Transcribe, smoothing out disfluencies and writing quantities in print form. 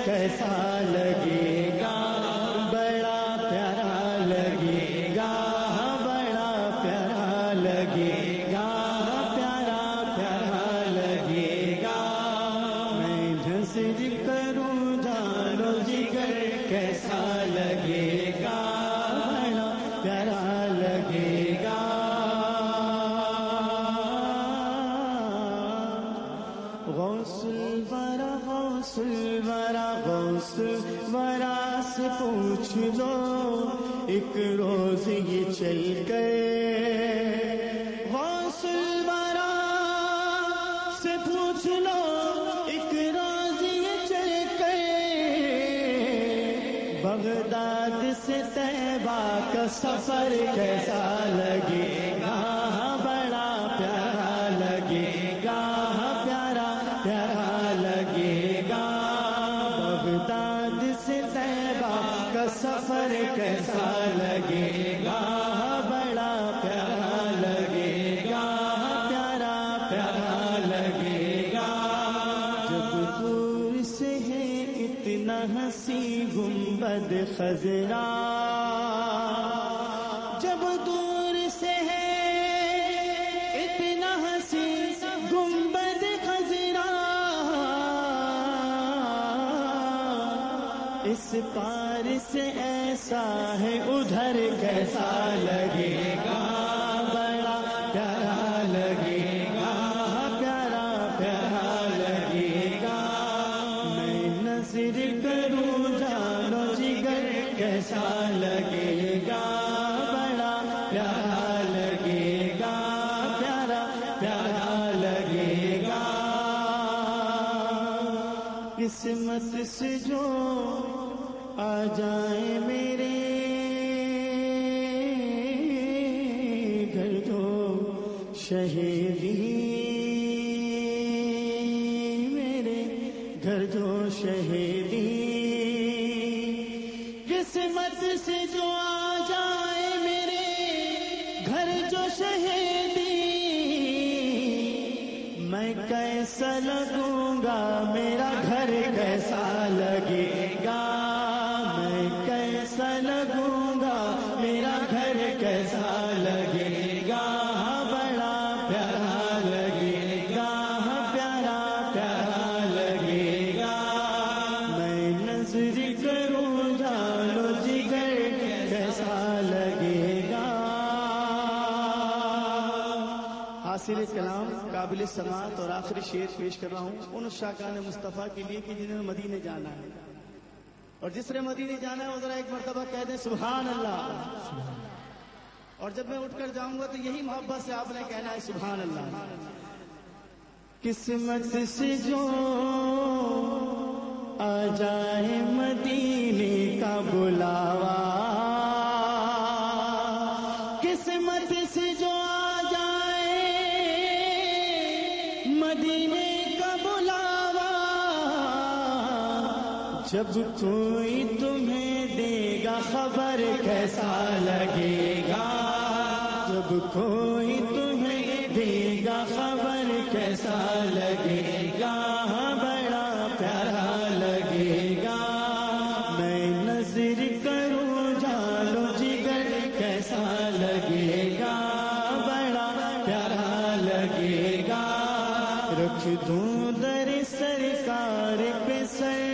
کیسا لگے گا، بڑا پیارا لگے گا، بڑا پیارا لگے گا، پیارا پیارا لگے گا۔ میں نظر کروں جانو جگر کیسا لگے گا، بڑا پیارا لگے گا۔ غوث الورا غوث الورا غوث الورا سے پوچھ لو ایک روز یہ چل گئے، غوث الورا سے پوچھ لو ایک روز یہ چل گئے، بغداد سے طیبہ کا سفر کیسا لگے گا، بڑا پیارا لگے گا، پیارا پیارا لگے گا۔ بغداد سے طیبہ کا سفر کیسا لگے گا، بڑا پیارا لگے گا، پیارا پیارا لگے گا۔ جب دور سے ہے اتنا حسین گنبد خضرا، جب دور سے ہے اتنا حسین گنبد خضرا، اس پار سے ایسا ہے ادھر کیسا لگے گا، بڑا پیارا لگے گا، پیارا پیارا لگے گا۔ میں نظر کروں جانو جگر کیسا لگے گا، بڑا پیارا لگے گا، پیارا پیارا لگے گا۔ قسمت سے جو آ جائے میرے گھر جو شہیدی، میرے گھر جو شہیدی، قسمت سے جو آ جائے میرے گھر جو شہیدی، میں کیسا لگوں گا، میرا گھر کیسا لگے گا، میں کیسا لگوں گا، میرا گھر کیسا لگے گا، بڑا پیارا لگے گا، پیارا پیارا لگے گا۔ میں نظر کروں جانو جگر کیسا لگے گا۔ حاصل کلام قابل سماعت اور آخری شعر پیش کر رہا ہوں ان شاکان مصطفیٰ کے لیے کہ جنہوں نے مدینے جانا ہے، اور جس نے مدینے جانا ہے وہ ذرا ایک مرتبہ کہہ دیں سبحان اللہ، اور جب میں اٹھ کر جاؤں گا تو یہی محبت سے آپ نے کہنا ہے سبحان اللہ۔ قسمت سے جو آ جائے مدینے کا بلاوا، قسمت سے جو آ جائے مدینے کا بلاوا، جب کوئی تمہیں دے گا خبر کیسا لگے گا، جب کوئی تمہیں دے گا خبر کیسا لگے گا، بڑا پیارا لگے گا۔ میں نظر کروں جانو جگر کیسا لگے گا، بڑا پیارا لگے گا۔ رکھ دوں در سرکار پہ سر